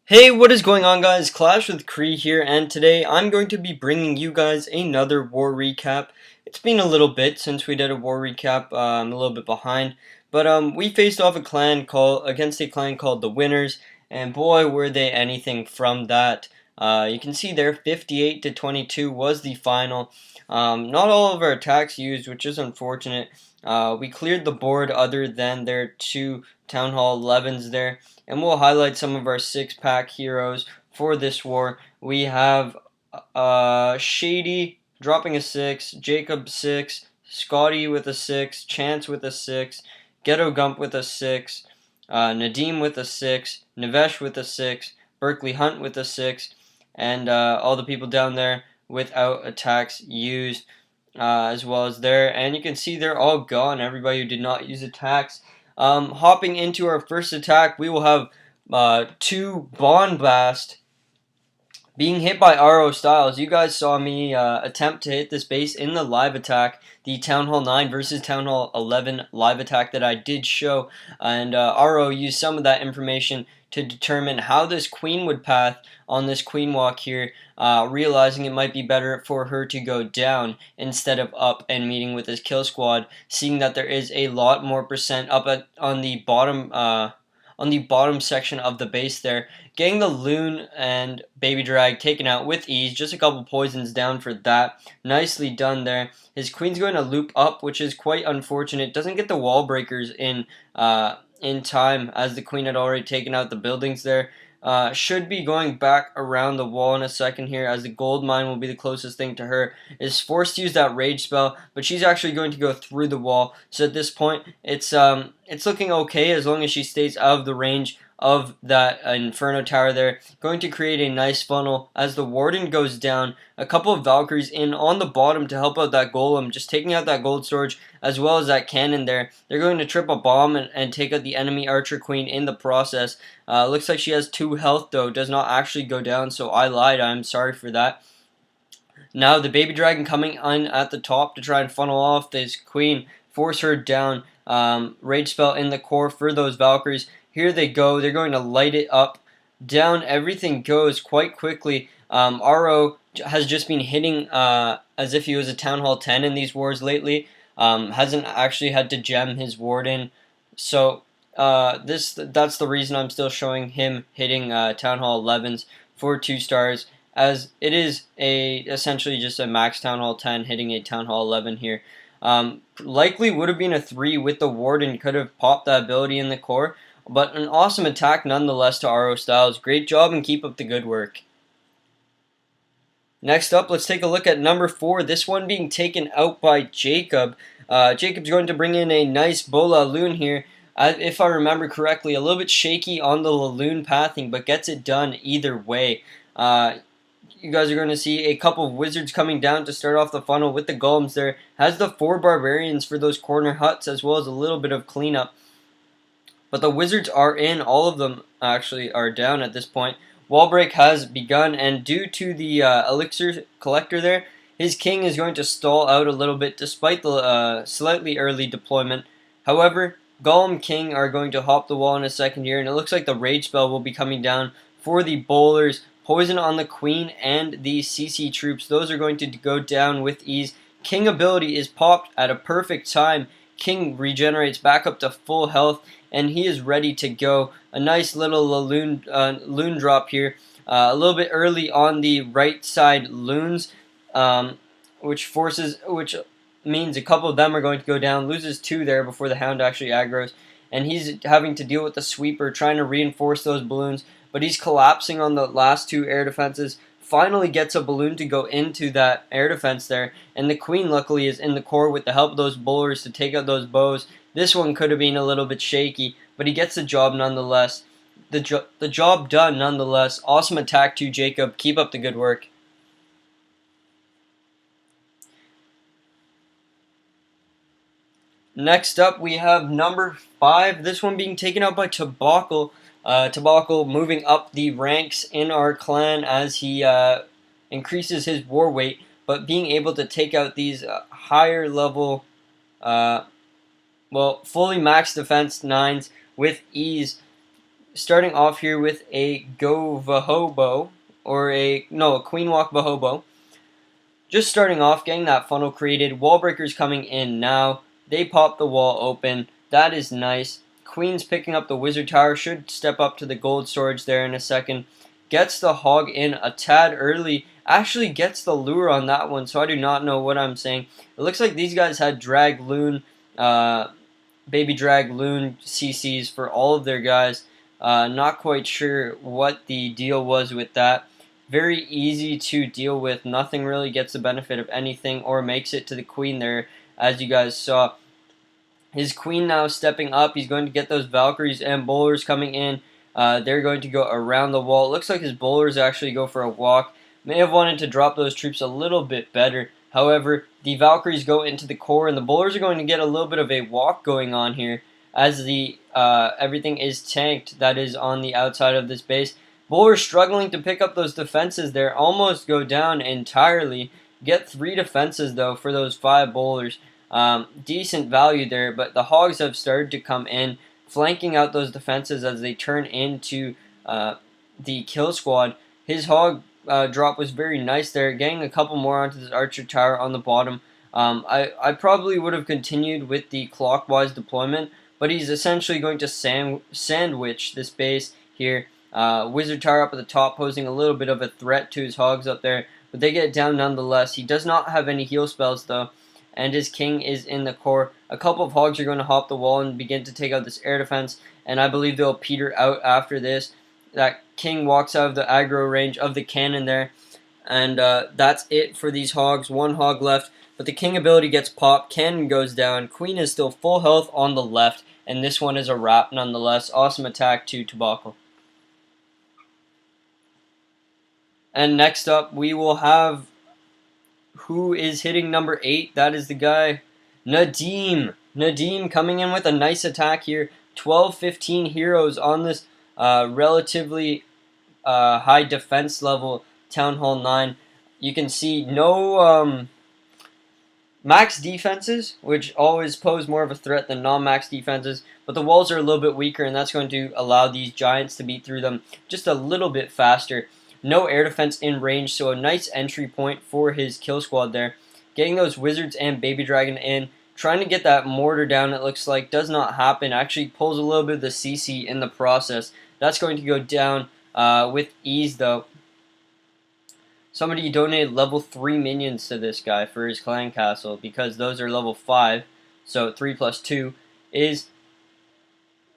Hey, what is going on, guys? Clash with Kree here, and today I'm going to be bringing you guys another war recap. It's been a little bit since we did a war recap. I'm a little bit behind, but we faced off against a clan called the Winners, and boy, were they anything from that. You can see there, 58 to 22 was the final. Not all of our attacks used, which is unfortunate. We cleared the board other than their two Town Hall 11s there, and we'll highlight some of our six-pack heroes for this war. We have Shady dropping a 6, Jacob 6, Scotty with a 6, Chance with a 6, Ghetto Gump with a 6, Nadine with a 6, Navesh with a 6, Berkeley Hunt with a 6, and all the people down there without attacks used, as well as there. And you can see they're all gone, everybody who did not use attacks. Hopping into our first attack, we will have Tobond Blast being hit by RO Styles. You guys saw me attempt to hit this base in the live attack, the Town Hall 9 versus Town Hall 11 live attack that I did show, and RO used some of that information to determine how this queen would path on this queen walk here, realizing it might be better for her to go down instead of up and meeting with his kill squad, seeing that there is a lot more percent up on the bottom section of the base there. Getting the Loon and Baby Drag taken out with ease. Just a couple poisons down for that. Nicely done there. His queen's going to loop up, which is quite unfortunate. Doesn't get the wall breakers in time, as the queen had already taken out the buildings there. Should be going back around the wall in a second here, as the gold mine will be the closest thing to her. Is forced to use that rage spell, but she's actually going to go through the wall. So at this point, it's looking okay as long as she stays out of the range of that Inferno Tower there. Going to create a nice funnel as the Warden goes down. A couple of Valkyries in on the bottom to help out that Golem, just taking out that gold storage as well as that cannon there. They're going to trip a bomb and take out the enemy Archer Queen in the process. Looks like she has 2 health though, does not actually go down, so I lied, I'm sorry for that. Now the Baby Dragon coming on at the top to try and funnel off this Queen, force her down. Rage spell in the core for those Valkyries. Here they go. They're going to light it up. Down everything goes quite quickly. RO has just been hitting as if he was a Town Hall 10 in these wars lately. Hasn't actually had to gem his Warden. So that's the reason I'm still showing him hitting Town Hall 11s for 2 stars, as it is essentially just a max Town Hall 10 hitting a Town Hall 11 here. Likely would have been a 3 with the Warden, could have popped that ability in the core, but an awesome attack nonetheless to RO Styles. Great job and keep up the good work. Next up, let's take a look at number 4, this one being taken out by Jacob. Jacob's going to bring in a nice Bola Loon here. If I remember correctly, a little bit shaky on the Loon pathing, but gets it done either way. You guys are going to see a couple of wizards coming down to start off the funnel with the golems there. Has the 4 barbarians for those corner huts as well as a little bit of cleanup. But the wizards are in. All of them actually are down at this point. Wall break has begun, and due to the elixir collector there, his king is going to stall out a little bit despite the slightly early deployment. However, Golem King are going to hop the wall in a second here, and it looks like the rage spell will be coming down for the bowlers. Poison on the Queen and the CC troops. Those are going to go down with ease. King ability is popped at a perfect time. King regenerates back up to full health, and he is ready to go. A nice little loon drop here. A little bit early on the right side loons, which means a couple of them are going to go down. Loses 2 there before the Hound actually aggroes, and he's having to deal with the sweeper, trying to reinforce those balloons, but he's collapsing on the last 2 air defenses. Finally gets a balloon to go into that air defense there, and the Queen luckily is in the core with the help of those bowlers to take out those bows. This one could have been a little bit shaky, but he gets the job nonetheless. The job done nonetheless. Awesome attack to Jacob. Keep up the good work. Next up, we have number 5. This one being taken out by Tobacco. Tobacco moving up the ranks in our clan as he increases his war weight, but being able to take out these higher level, fully maxed defense 9s with ease. starting off here with a Go Vahobo, or a Queen Walk Vahobo. Just starting off, getting that funnel created. Wall breakers coming in now. They pop the wall open. That is nice. Queen's picking up the wizard tower. Should step up to the gold storage there in a second. Gets the hog in a tad early. Actually gets the lure on that one, so I do not know what I'm saying. It looks like these guys had drag loon, baby drag loon CCs for all of their guys. Not quite sure what the deal was with that. Very easy to deal with. Nothing really gets the benefit of anything or makes it to the queen there, as you guys saw. His queen now stepping up. He's going to get those Valkyries and bowlers coming in. They're going to go around the wall. It looks like his bowlers actually go for a walk. May have wanted to drop those troops a little bit better. However, the Valkyries go into the core, and the bowlers are going to get a little bit of a walk going on here as the everything is tanked that is on the outside of this base. Bowlers struggling to pick up those defenses there, almost go down entirely. Get 3 defenses though for those 5 bowlers. Decent value there, but the hogs have started to come in, flanking out those defenses as they turn into the kill squad. His hog drop was very nice there, getting a couple more onto this archer tower on the bottom. I probably would have continued with the clockwise deployment, but he's essentially going to sandwich this base here. Wizard tower up at the top, posing a little bit of a threat to his hogs up there, but they get down nonetheless. He does not have any heal spells though, and his king is in the core. A couple of hogs are going to hop the wall and begin to take out this air defense, and I believe they'll peter out after this. That king walks out of the aggro range of the cannon there, and that's it for these hogs. 1 hog left, but the king ability gets popped, cannon goes down, queen is still full health on the left, and this one is a wrap nonetheless. Awesome attack to Tobacco. And next up, we will have who is hitting number 8. That is the guy, Nadine. Nadine coming in with a nice attack here. 12-15 heroes on this relatively high defense level Town Hall 9. You can see no max defenses, which always pose more of a threat than non-max defenses, but the walls are a little bit weaker, and that's going to allow these giants to beat through them just a little bit faster. No air defense in range, so a nice entry point for his kill squad there. Getting those wizards and baby dragon in, trying to get that mortar down, it looks like, does not happen. Actually pulls a little bit of the CC in the process. That's going to go down with ease though. Somebody donated level 3 minions to this guy for his clan castle, because those are level 5, so 3 plus 2 is,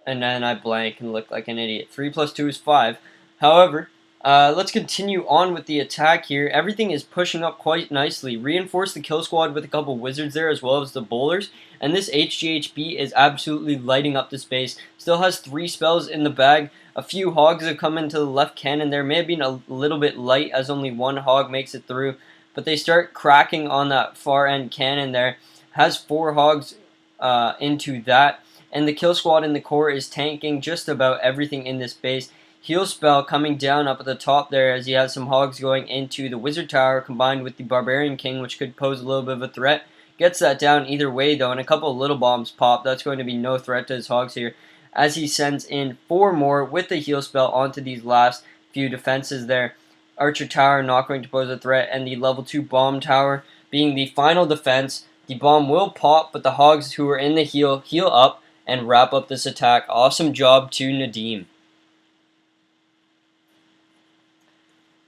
and then I blank and look like an idiot. 3 plus 2 is 5. However, let's continue on with the attack here. Everything is pushing up quite nicely. Reinforce the kill squad with a couple wizards there as well as the bowlers. And this HGHB is absolutely lighting up this base. Still has 3 spells in the bag. A few hogs have come into the left cannon there. May have been a little bit light as only 1 hog makes it through. But they start cracking on that far end cannon there. Has 4 hogs into that. And the kill squad in the core is tanking just about everything in this base. Heal spell coming down up at the top there as he has some hogs going into the wizard tower combined with the barbarian king, which could pose a little bit of a threat. Gets that down either way though, and a couple of little bombs pop. That's going to be no threat to his hogs here as he sends in 4 more with the heal spell onto these last few defenses there. Archer tower not going to pose a threat, and the level 2 bomb tower being the final defense. The bomb will pop, but the hogs who are in the heal up and wrap up this attack. Awesome job to Nadine.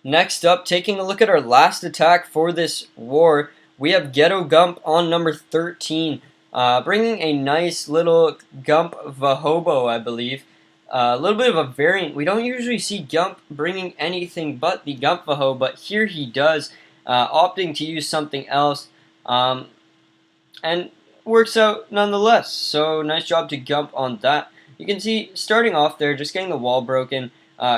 Next up, taking a look at our last attack for this war, we have Ghetto Gump on number 13, bringing a nice little Gump Vahobo, I believe. A little bit of a variant. We don't usually see Gump bringing anything but the Gump Vaho, but here he does, opting to use something else, and works out nonetheless. So nice job to Gump on that. You can see, starting off there, just getting the wall broken,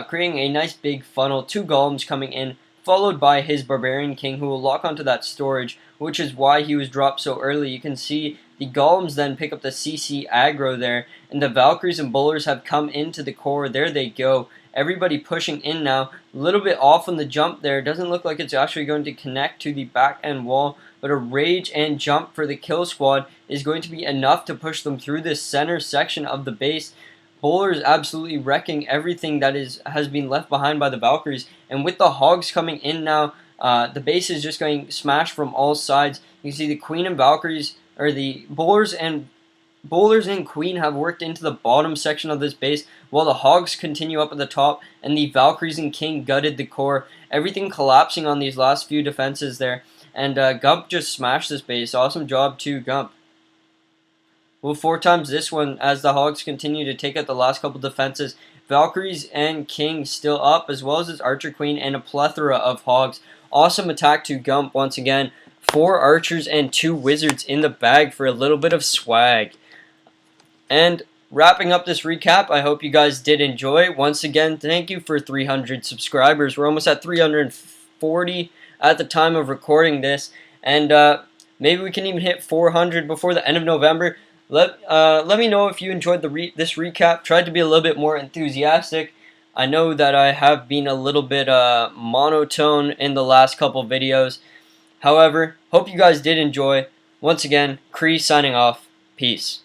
creating a nice big funnel, 2 golems coming in, followed by his barbarian king who will lock onto that storage, which is why he was dropped so early. You can see the golems then pick up the CC aggro there, and the Valkyries and bowlers have come into the core. There they go. Everybody pushing in now. A little bit off on the jump there. Doesn't look like it's actually going to connect to the back end wall, but a rage and jump for the kill squad is going to be enough to push them through this center section of the base. bowlers absolutely wrecking everything that has been left behind by the Valkyries. And with the Hogs coming in now, the base is just going smashed from all sides. You can see the Queen and Valkyries, or the bowlers and Queen have worked into the bottom section of this base, while the Hogs continue up at the top, and the Valkyries and King gutted the core. Everything collapsing on these last few defenses there, and Gump just smashed this base. Awesome job to Gump. We'll 4x this one as the Hogs continue to take out the last couple defenses. Valkyries and King still up, as well as his Archer Queen and a plethora of Hogs. Awesome attack to Gump once again. 4 Archers and 2 Wizards in the bag for a little bit of swag. And wrapping up this recap, I hope you guys did enjoy. Once again, thank you for 300 subscribers. We're almost at 340 at the time of recording this. And maybe we can even hit 400 before the end of November. Let me know if you enjoyed this recap. Tried to be a little bit more enthusiastic. I know that I have been a little bit monotone in the last couple videos. However, hope you guys did enjoy. Once again, Kree signing off. Peace.